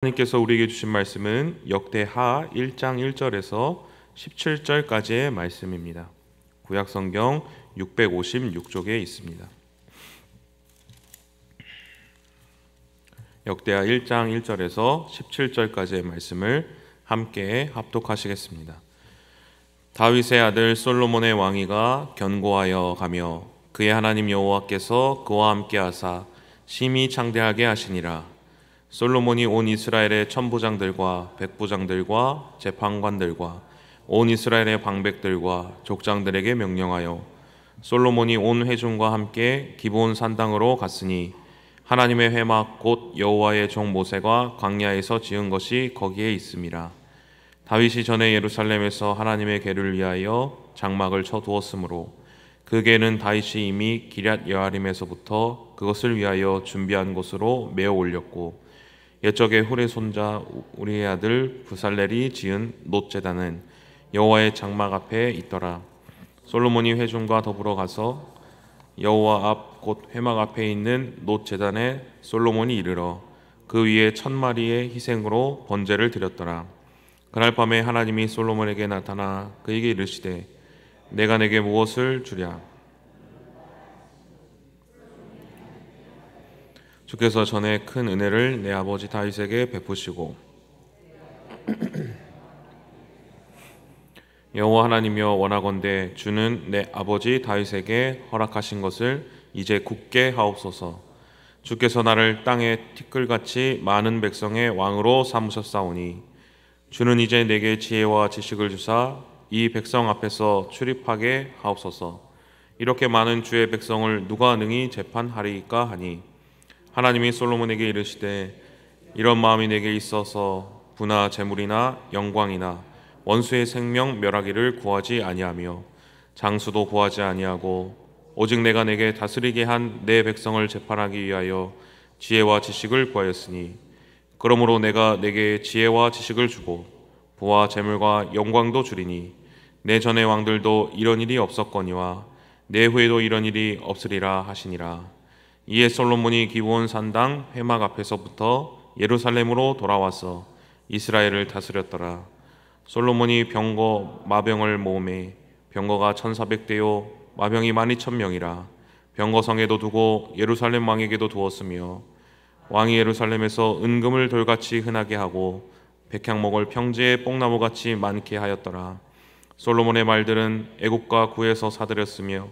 하나님께서 우리에게 주신 말씀은 역대하 1장 1절에서 17절까지의 말씀입니다. 구약성경 656쪽에 있습니다. 역대하 1장 1절에서 17절까지의 말씀을 함께 합독하시겠습니다. 다윗의 아들 솔로몬의 왕위가 견고하여 가며 그의 하나님 여호와께서 그와 함께 하사 심히 창대하게 하시니라. 솔로몬이 온 이스라엘의 천부장들과 백부장들과 재판관들과 온 이스라엘의 방백들과 족장들에게 명령하여 솔로몬이 온 회중과 함께 기브온 산당으로 갔으니 하나님의 회막 곧 여호와의 종 모세가 광야에서 지은 것이 거기에 있음이라. 다윗이 전에 예루살렘에서 하나님의 궤를 위하여 장막을 쳐두었으므로 그 궤는 다윗이 이미 기럇 여아림에서부터 그것을 위하여 준비한 곳으로 메어 올렸고 옛적에 훌의 손자 우리의 아들 부살렐이 지은 놋제단은 여호와의 장막 앞에 있더라. 솔로몬이 회중과 더불어 가서 여호와 앞 곧 회막 앞에 있는 놋제단에 솔로몬이 이르러 그 위에 1000마리의 희생으로 번제를 드렸더라. 그날 밤에 하나님이 솔로몬에게 나타나 그에게 이르시되 내가 내게 무엇을 주랴? 주께서 전에 큰 은혜를 내 아버지 다윗에게 베푸시고 여호와 하나님이여 원하건대 주는 내 아버지 다윗에게 허락하신 것을 이제 굳게 하옵소서. 주께서 나를 땅의 티끌같이 많은 백성의 왕으로 삼으셨사오니 주는 이제 내게 지혜와 지식을 주사 이 백성 앞에서 출입하게 하옵소서. 이렇게 많은 주의 백성을 누가 능히 재판하리이까 하니 하나님이 솔로몬에게 이르시되 이런 마음이 내게 있어서 부나 재물이나 영광이나 원수의 생명 멸하기를 구하지 아니하며 장수도 구하지 아니하고 오직 내가 내게 다스리게 한 내 백성을 재판하기 위하여 지혜와 지식을 구하였으니 그러므로 내가 내게 지혜와 지식을 주고 부와 재물과 영광도 주리니 내 전의 왕들도 이런 일이 없었거니와 내 후에도 이런 일이 없으리라 하시니라. 이에 솔로몬이 기브온 산당 회막 앞에서부터 예루살렘으로 돌아와서 이스라엘을 다스렸더라. 솔로몬이 병거 마병을 모으매 병거가 1400대요 마병이 12000명이라. 병거성에도 두고 예루살렘 왕에게도 두었으며 왕이 예루살렘에서 은금을 돌같이 흔하게 하고 백향목을 평지에 뽕나무같이 많게 하였더라. 솔로몬의 말들은 애국과 구에서 사들였으며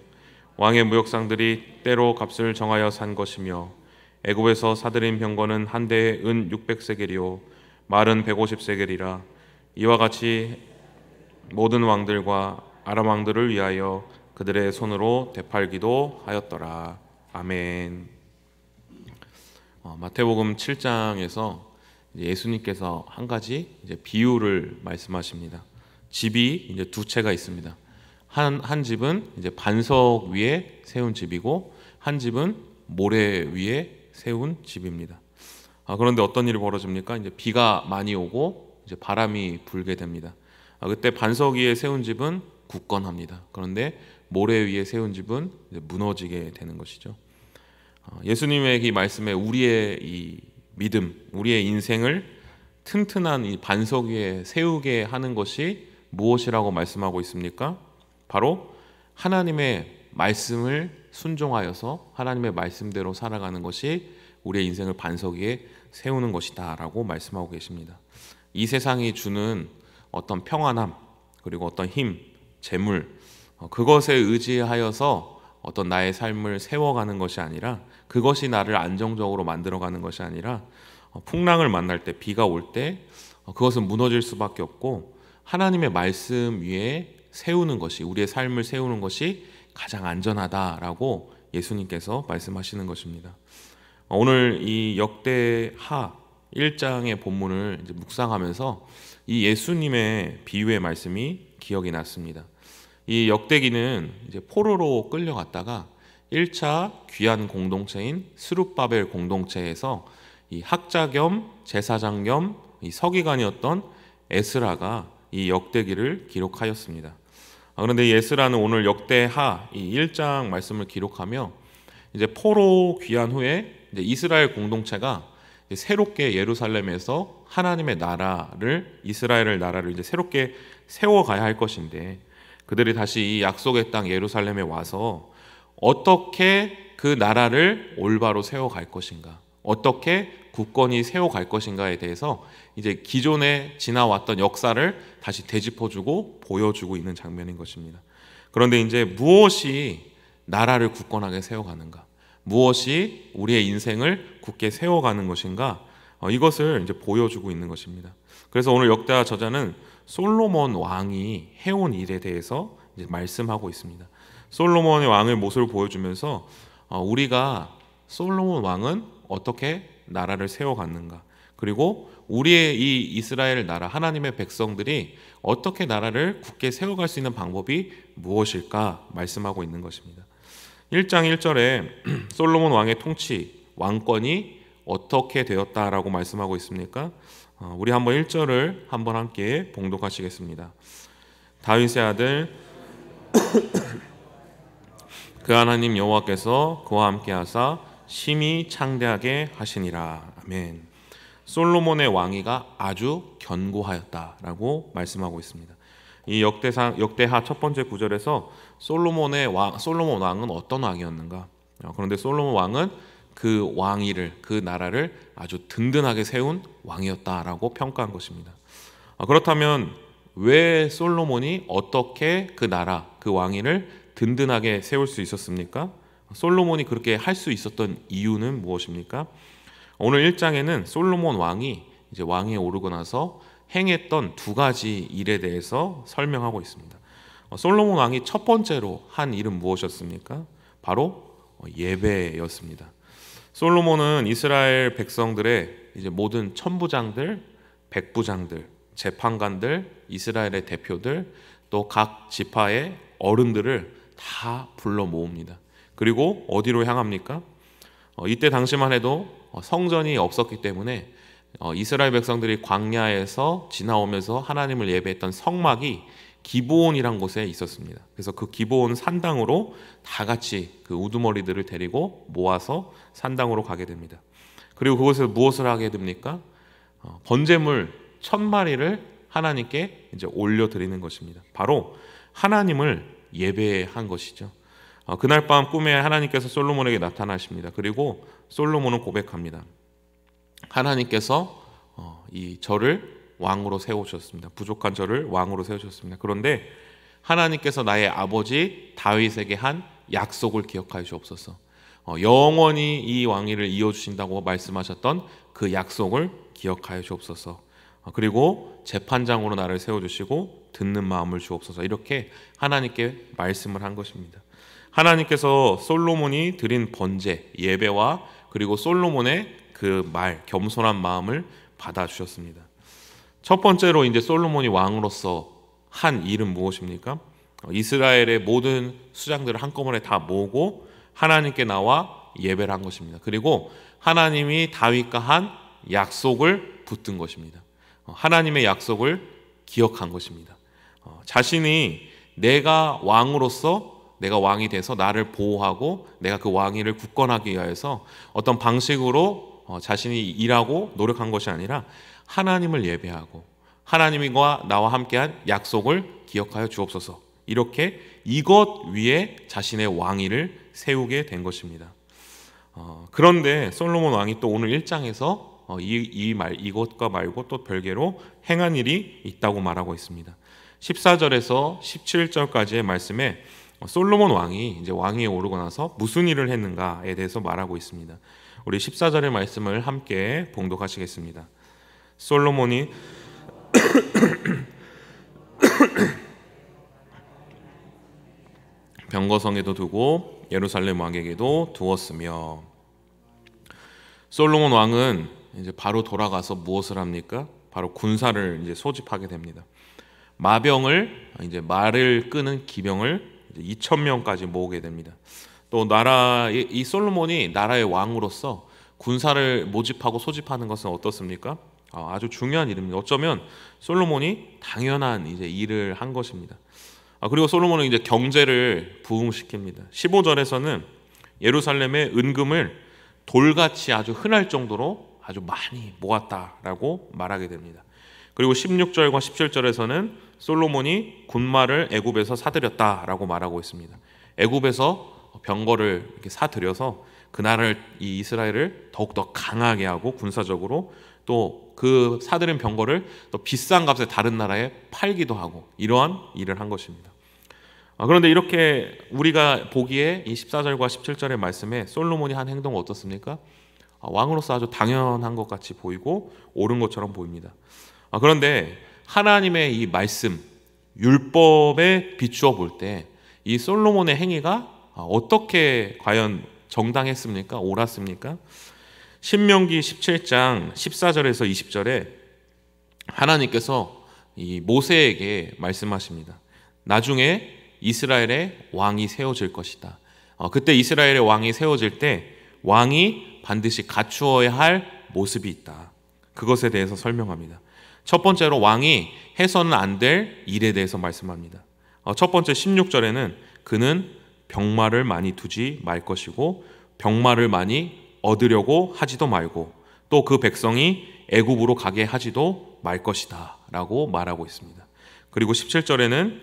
왕의 무역상들이 때로 값을 정하여 산 것이며 애굽에서 사들인 병거는 한 대에 은 600세겔이요 말은 150세겔이라. 이와 같이 모든 왕들과 아람 왕들을 위하여 그들의 손으로 되팔기도 하였더라. 아멘. 마태복음 7장에서 예수님께서 한 가지 비유를 말씀하십니다. 집이 두 채가 있습니다. 한 집은 반석 위에 세운 집이고 한 집은 모래 위에 세운 집입니다. 그런데 어떤 일이 벌어집니까? 비가 많이 오고 바람이 불게 됩니다. 그때 반석 위에 세운 집은 굳건합니다. 그런데 모래 위에 세운 집은 무너지게 되는 것이죠. 예수님의 이 말씀에 우리의 이 믿음, 우리의 인생을 튼튼한 이 반석 위에 세우게 하는 것이 무엇이라고 말씀하고 있습니까? 바로 하나님의 말씀을 순종하여서 하나님의 말씀대로 살아가는 것이 우리의 인생을 반석 위에 세우는 것이다 라고 말씀하고 계십니다. 이 세상이 주는 어떤 평안함 그리고 어떤 힘, 재물 그것에 의지하여서 어떤 나의 삶을 세워가는 것이 아니라 그것이 나를 안정적으로 만들어가는 것이 아니라 풍랑을 만날 때 비가 올 때 그것은 무너질 수밖에 없고 하나님의 말씀 위에 세우는 것이 우리의 삶을 세우는 것이 가장 안전하다라고 예수님께서 말씀하시는 것입니다. 오늘 이 역대하 1장의 본문을 묵상하면서 이 예수님의 비유의 말씀이 기억이 났습니다. 이 역대기는 포로로 끌려갔다가 1차 귀한 공동체인 스룹바벨 공동체에서 이 학자 겸 제사장 겸 이 서기관이었던 에스라가 이 역대기를 기록하였습니다. 그런데 이 에스라는 오늘 역대하 이 1장 말씀을 기록하며 포로 귀환 후에 이스라엘 공동체가 새롭게 예루살렘에서 하나님의 나라를, 이스라엘의 나라를 이제 새롭게 세워가야 할 것인데, 그들이 다시 이 약속의 땅 예루살렘에 와서 어떻게 그 나라를 올바로 세워갈 것인가, 어떻게 굳건히 세워갈 것인가에 대해서 이제 기존에 지나왔던 역사를 다시 되짚어주고 보여주고 있는 장면인 것입니다. 그런데 이제 무엇이 나라를 굳건하게 세워가는가, 무엇이 우리의 인생을 굳게 세워가는 것인가, 이것을 이제 보여주고 있는 것입니다. 그래서 오늘 역대하 저자는 솔로몬 왕이 해온 일에 대해서 이제 말씀하고 있습니다. 솔로몬의 왕의 모습을 보여주면서 우리가 솔로몬 왕은 어떻게 나라를 세워갔는가, 그리고 우리의 이 이스라엘 나라, 하나님의 백성들이 어떻게 나라를 굳게 세워갈 수 있는 방법이 무엇일까 말씀하고 있는 것입니다. 1장 1절에 솔로몬 왕의 통치, 왕권이 어떻게 되었다라고 말씀하고 있습니까? 우리 한번 1절을 한번 함께 봉독하시겠습니다. 다윗의 아들 그 하나님 여호와께서 그와 함께 하사 심히 창대하게 하시니라. 아멘. 솔로몬의 왕위가 아주 견고하였다라고 말씀하고 있습니다. 이 역대하 첫 번째 구절에서 솔로몬 왕은 어떤 왕이었는가? 그런데 솔로몬 왕은 그 왕위를, 그 나라를 아주 든든하게 세운 왕이었다라고 평가한 것입니다. 그렇다면 왜 솔로몬이 어떻게 그 나라, 그 왕위를 든든하게 세울 수 있었습니까? 솔로몬이 그렇게 할 수 있었던 이유는 무엇입니까? 오늘 1장에는 솔로몬 왕이 이제 왕위에 오르고 나서 행했던 두 가지 일에 대해서 설명하고 있습니다. 솔로몬 왕이 첫 번째로 한 일은 무엇이었습니까? 바로 예배였습니다. 솔로몬은 이스라엘 백성들의 이제 모든 천부장들, 백부장들, 재판관들, 이스라엘의 대표들, 또 각 지파의 어른들을 다 불러 모읍니다. 그리고 어디로 향합니까? 이때 당시만 해도 성전이 없었기 때문에 이스라엘 백성들이 광야에서 지나오면서 하나님을 예배했던 성막이 기브온이란 곳에 있었습니다. 그래서 그 기브온 산당으로 다 같이 그 우두머리들을 데리고 모아서 산당으로 가게 됩니다. 그리고 그곳에서 무엇을 하게 됩니까? 번제물 1000마리를 하나님께 이제 올려드리는 것입니다. 바로 하나님을 예배한 것이죠. 그날 밤 꿈에 하나님께서 솔로몬에게 나타나십니다. 그리고 솔로몬은 고백합니다. 하나님께서 이 저를 왕으로 세우셨습니다. 부족한 저를 왕으로 세우셨습니다. 그런데 하나님께서 나의 아버지 다윗에게 한 약속을 기억하여 주옵소서. 영원히 이 왕위를 이어주신다고 말씀하셨던 그 약속을 기억하여 주옵소서. 그리고 재판장으로 나를 세워주시고 듣는 마음을 주옵소서. 이렇게 하나님께 말씀을 한 것입니다. 하나님께서 솔로몬이 드린 번제, 예배와 그리고 솔로몬의 그 겸손한 마음을 받아주셨습니다. 첫 번째로 이제 솔로몬이 왕으로서 한 일은 무엇입니까? 이스라엘의 모든 수장들을 한꺼번에 다 모으고 하나님께 나와 예배를 한 것입니다. 그리고 하나님이 다윗과 한 약속을 붙든 것입니다. 하나님의 약속을 기억한 것입니다. 자신이 내가 왕이 돼서 나를 보호하고 내가 그 왕위를 굳건하기 위해서 어떤 방식으로 자신이 일하고 노력한 것이 아니라 하나님을 예배하고 하나님과 나와 함께한 약속을 기억하여 주옵소서. 이렇게 이것 위에 자신의 왕위를 세우게 된 것입니다. 그런데 솔로몬 왕이 또 오늘 1장에서 이것과 말고 또 별개로 행한 일이 있다고 말하고 있습니다. 14절에서 17절까지의 말씀에 솔로몬 왕이 이제 왕위에 오르고 나서 무슨 일을 했는가에 대해서 말하고 있습니다. 우리 14절의 말씀을 함께 봉독하시겠습니다. 솔로몬이 병거성에도 두고 예루살렘 왕에게도 두었으며. 솔로몬 왕은 이제 바로 돌아가서 무엇을 합니까? 바로 군사를 이제 소집하게 됩니다. 마병을, 이제 말을 끄는 기병을 2,000명까지 모으게 됩니다. 또 이 솔로몬이 나라의 왕으로서 군사를 모집하고 소집하는 것은 어떻습니까? 아주 중요한 일입니다. 어쩌면 솔로몬이 당연한 이제 일을 한 것입니다. 그리고 솔로몬은 이제 경제를 부흥시킵니다. 15절에서는 예루살렘의 은금을 돌같이 아주 흔할 정도로 아주 많이 모았다라고 말하게 됩니다. 그리고 16절과 17절에서는 솔로몬이 군마를 애굽에서 사들였다라고 말하고 있습니다. 애굽에서 병거를 이렇게 사들여서 그 나라를, 이 이스라엘을 더욱더 강하게 하고 군사적으로, 또 그 사들인 병거를 또 비싼 값에 다른 나라에 팔기도 하고, 이러한 일을 한 것입니다. 그런데 이렇게 우리가 보기에 이 14절과 17절의 말씀에 솔로몬이 한 행동은 어떻습니까? 왕으로서 아주 당연한 것 같이 보이고 옳은 것처럼 보입니다. 그런데 하나님의 이 말씀, 율법에 비추어 볼 때 이 솔로몬의 행위가 어떻게 과연 정당했습니까? 옳았습니까? 신명기 17장 14절에서 20절에 하나님께서 이 모세에게 말씀하십니다. 나중에 이스라엘의 왕이 세워질 것이다. 그때 이스라엘의 왕이 세워질 때 왕이 반드시 갖추어야 할 모습이 있다. 그것에 대해서 설명합니다. 첫 번째로 왕이 해서는 안 될 일에 대해서 말씀합니다. 첫 번째 16절에는 그는 병마를 많이 두지 말 것이고 병마를 많이 얻으려고 하지도 말고 또 그 백성이 애굽으로 가게 하지도 말 것이다 라고 말하고 있습니다. 그리고 17절에는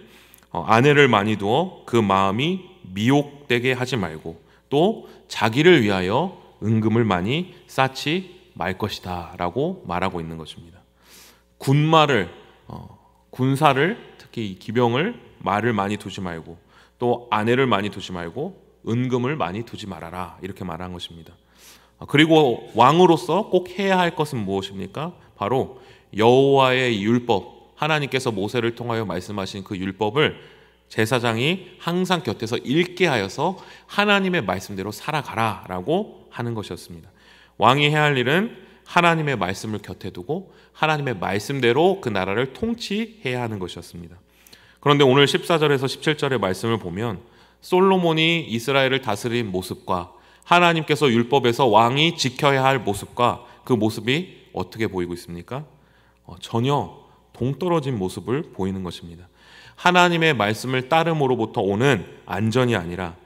아내를 많이 두어 그 마음이 미혹되게 하지 말고 또 자기를 위하여 은금을 많이 쌓지 말 것이다 라고 말하고 있는 것입니다. 군마를, 군사를, 특히 이 기병을, 말을 많이 두지 말고 또 아내를 많이 두지 말고 은금을 많이 두지 말아라, 이렇게 말한 것입니다. 그리고 왕으로서 꼭 해야 할 것은 무엇입니까? 바로 여호와의 율법, 하나님께서 모세를 통하여 말씀하신 그 율법을 제사장이 항상 곁에서 읽게 하여서 하나님의 말씀대로 살아가라 라고 하는 것이었습니다. 왕이 해야 할 일은 하나님의 말씀을 곁에 두고 하나님의 말씀대로 그 나라를 통치해야 하는 것이었습니다. 그런데 오늘 14절에서 17절의 말씀을 보면 솔로몬이 이스라엘을 다스린 모습과 하나님께서 율법에서 왕이 지켜야 할 모습과 그 모습이 어떻게 보이고 있습니까? 전혀 동떨어진 모습을 보이는 것입니다. 하나님의 말씀을 따름으로부터 오는 안전이 아니라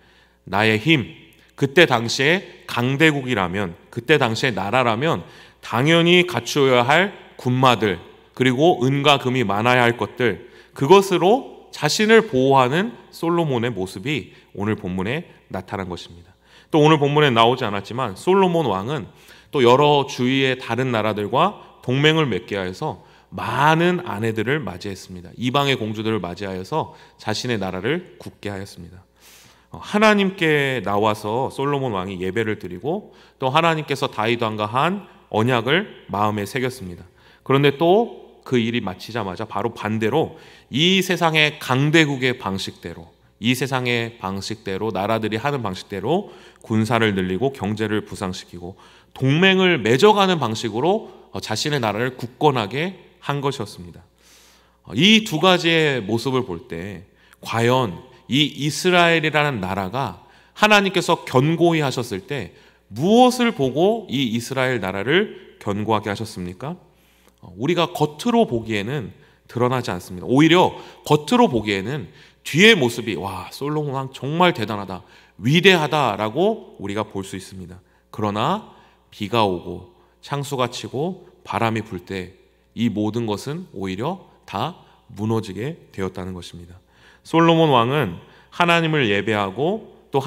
나의 힘, 그때 당시에 강대국이라면, 그때 당시에 나라라면 당연히 갖추어야 할 군마들, 그리고 은과 금이 많아야 할 것들, 그것으로 자신을 보호하는 솔로몬의 모습이 오늘 본문에 나타난 것입니다. 또 오늘 본문에 나오지 않았지만 솔로몬 왕은 또 여러 주위의 다른 나라들과 동맹을 맺게 하여서 많은 아내들을 맞이했습니다. 이방의 공주들을 맞이하여서 자신의 나라를 굳게 하였습니다. 하나님께 나와서 솔로몬 왕이 예배를 드리고 또 하나님께서 다윗 왕과 한 언약을 마음에 새겼습니다. 그런데 또 그 일이 마치자마자 바로 반대로 이 세상의 강대국의 방식대로, 이 세상의 방식대로, 나라들이 하는 방식대로 군사를 늘리고 경제를 부상시키고 동맹을 맺어가는 방식으로 자신의 나라를 굳건하게 한 것이었습니다. 이 두 가지의 모습을 볼 때 과연 이 이스라엘이라는 나라가 하나님께서 견고히 하셨을 때 무엇을 보고 이 이스라엘 나라를 견고하게 하셨습니까? 우리가 겉으로 보기에는 드러나지 않습니다. 오히려 겉으로 보기에는 뒤의 모습이 와, 솔로몬 왕 정말 대단하다, 위대하다라고 우리가 볼 수 있습니다. 그러나 비가 오고 창수가 치고 바람이 불 때 이 모든 것은 오히려 다 무너지게 되었다는 것입니다. 솔로몬 왕은 하나님을 예배하고 또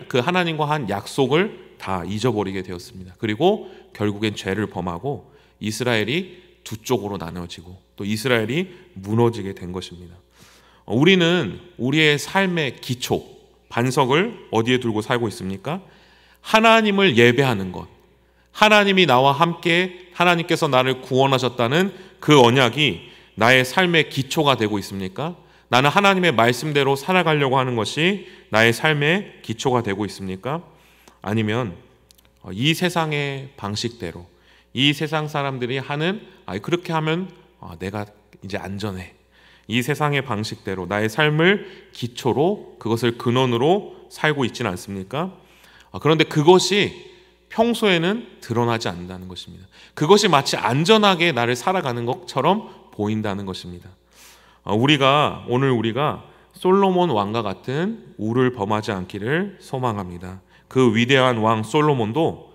그 하나님과 한 약속을 다 잊어버리게 되었습니다. 그리고 결국엔 죄를 범하고 이스라엘이 두 쪽으로 나눠지고 또 이스라엘이 무너지게 된 것입니다. 우리는 우리의 삶의 기초, 반석을 어디에 두고 살고 있습니까? 하나님을 예배하는 것, 하나님이 나와 함께, 하나님께서 나를 구원하셨다는 그 언약이 나의 삶의 기초가 되고 있습니까? 나는 하나님의 말씀대로 살아가려고 하는 것이 나의 삶의 기초가 되고 있습니까? 아니면 이 세상의 방식대로, 이 세상 사람들이 하는 그렇게 하면 내가 이제 안전해, 이 세상의 방식대로 나의 삶을 기초로, 그것을 근원으로 살고 있지는 않습니까? 그런데 그것이 평소에는 드러나지 않는다는 것입니다. 그것이 마치 안전하게 나를 살아가는 것처럼 보인다는 것입니다. 오늘 우리가 솔로몬 왕과 같은 우를 범하지 않기를 소망합니다. 그 위대한 왕 솔로몬도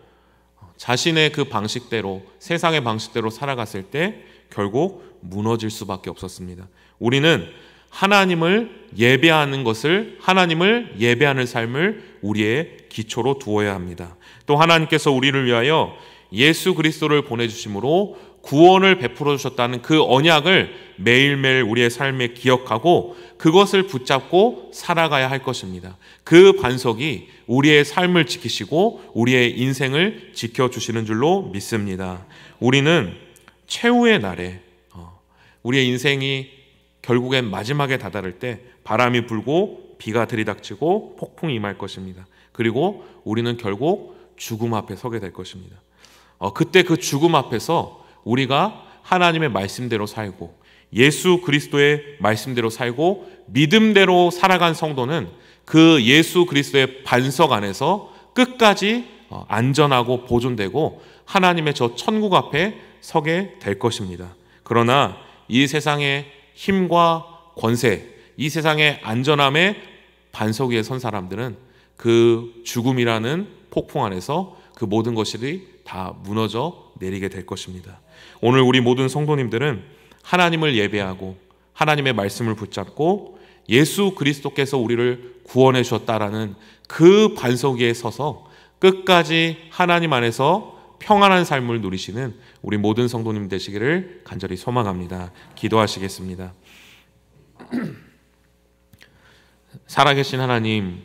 자신의 그 방식대로, 세상의 방식대로 살아갔을 때 결국 무너질 수밖에 없었습니다. 우리는 하나님을 예배하는 것을, 하나님을 예배하는 삶을 우리의 기초로 두어야 합니다. 또 하나님께서 우리를 위하여 예수 그리스도를 보내주심으로 구원을 베풀어 주셨다는 그 언약을 매일매일 우리의 삶에 기억하고 그것을 붙잡고 살아가야 할 것입니다. 그 반석이 우리의 삶을 지키시고 우리의 인생을 지켜주시는 줄로 믿습니다. 우리는 최후의 날에 우리의 인생이 결국엔 마지막에 다다를 때 바람이 불고 비가 들이닥치고 폭풍이 임할 것입니다. 그리고 우리는 결국 죽음 앞에 서게 될 것입니다. 그때 그 죽음 앞에서 우리가 하나님의 말씀대로 살고 예수 그리스도의 말씀대로 살고 믿음대로 살아간 성도는 그 예수 그리스도의 반석 안에서 끝까지 안전하고 보존되고 하나님의 저 천국 앞에 서게 될 것입니다. 그러나 이 세상의 힘과 권세, 이 세상의 안전함의 반석 위에 선 사람들은 그 죽음이라는 폭풍 안에서 그 모든 것들이 다 무너져 내리게 될 것입니다. 오늘 우리 모든 성도님들은 하나님을 예배하고 하나님의 말씀을 붙잡고 예수 그리스도께서 우리를 구원해 주셨다라는 그 반석 위에 서서 끝까지 하나님 안에서 평안한 삶을 누리시는 우리 모든 성도님 되시기를 간절히 소망합니다. 기도하시겠습니다. 살아계신 하나님,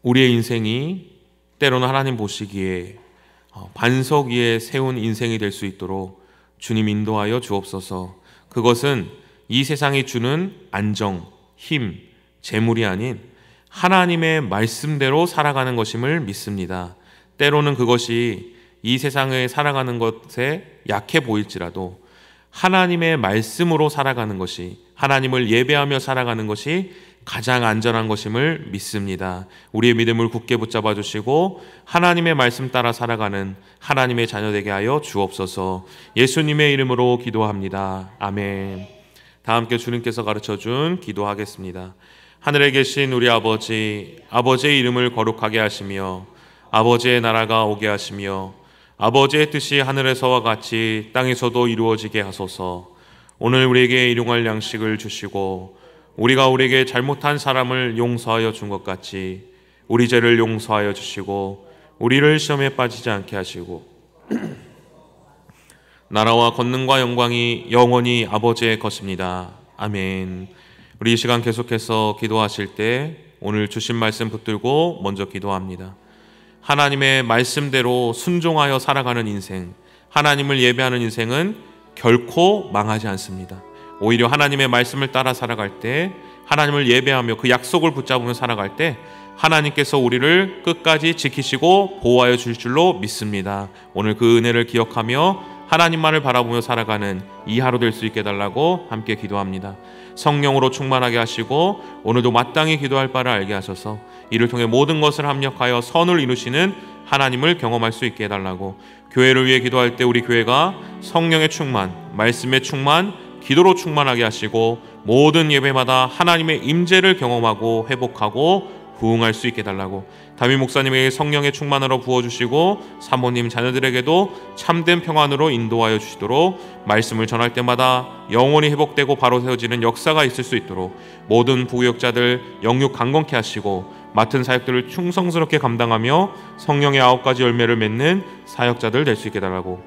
우리의 인생이 때로는 하나님 보시기에 반석 위에 세운 인생이 될 수 있도록 주님 인도하여 주옵소서. 그것은 이 세상이 주는 안정, 힘, 재물이 아닌 하나님의 말씀대로 살아가는 것임을 믿습니다. 때로는 그것이 이 세상에 살아가는 것에 약해 보일지라도 하나님의 말씀으로 살아가는 것이, 하나님을 예배하며 살아가는 것이 가장 안전한 것임을 믿습니다. 우리의 믿음을 굳게 붙잡아 주시고 하나님의 말씀 따라 살아가는 하나님의 자녀 되게 하여 주옵소서. 예수님의 이름으로 기도합니다. 아멘. 다 함께 주님께서 가르쳐준 기도하겠습니다. 하늘에 계신 우리 아버지, 아버지의 이름을 거룩하게 하시며 아버지의 나라가 오게 하시며 아버지의 뜻이 하늘에서와 같이 땅에서도 이루어지게 하소서. 오늘 우리에게 일용할 양식을 주시고 우리가 우리에게 잘못한 사람을 용서하여 준 것 같이 우리 죄를 용서하여 주시고 우리를 시험에 빠지지 않게 하시고 나라와 권능과 영광이 영원히 아버지의 것입니다. 아멘. 우리 이 시간 계속해서 기도하실 때 오늘 주신 말씀 붙들고 먼저 기도합니다. 하나님의 말씀대로 순종하여 살아가는 인생, 하나님을 예배하는 인생은 결코 망하지 않습니다. 오히려 하나님의 말씀을 따라 살아갈 때, 하나님을 예배하며 그 약속을 붙잡으며 살아갈 때 하나님께서 우리를 끝까지 지키시고 보호하여 주실 줄로 믿습니다. 오늘 그 은혜를 기억하며 하나님만을 바라보며 살아가는 이 하루 될 수 있게 해달라고 함께 기도합니다. 성령으로 충만하게 하시고 오늘도 마땅히 기도할 바를 알게 하셔서 이를 통해 모든 것을 합력하여 선을 이루시는 하나님을 경험할 수 있게 해달라고, 교회를 위해 기도할 때 우리 교회가 성령의 충만, 말씀의 충만, 기도로 충만하게 하시고 모든 예배마다 하나님의 임재를 경험하고 회복하고 부응할 수 있게 해달라고, 담임 목사님에게 성령의 충만으로 부어주시고 사모님 자녀들에게도 참된 평안으로 인도하여 주시도록, 말씀을 전할 때마다 영원히 회복되고 바로 세워지는 역사가 있을 수 있도록 모든 부교역자들 영육 강건케 하시고 맡은 사역들을 충성스럽게 감당하며 성령의 9가지 열매를 맺는 사역자들 될 수 있게 해달라고,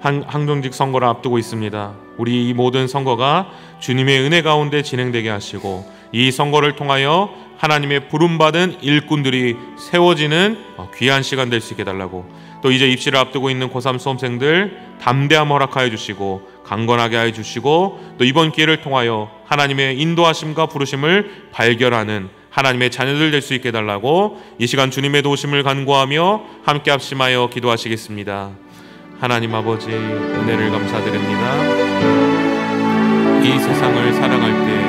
항정직 선거를 앞두고 있습니다. 우리 이 모든 선거가 주님의 은혜 가운데 진행되게 하시고 이 선거를 통하여 하나님의 부름받은 일꾼들이 세워지는 귀한 시간 될 수 있게 해달라고, 또 이제 입시를 앞두고 있는 고3 수험생들 담대함 허락하여 주시고 강건하게 하여 주시고, 또 이번 기회를 통하여 하나님의 인도하심과 부르심을 발견하는 하나님의 자녀들 될 수 있게 해달라고, 이 시간 주님의 도우심을 간구하며 함께 합심하여 기도하시겠습니다. 하나님 아버지, 은혜를 감사드립니다. 이 세상을 살아갈 때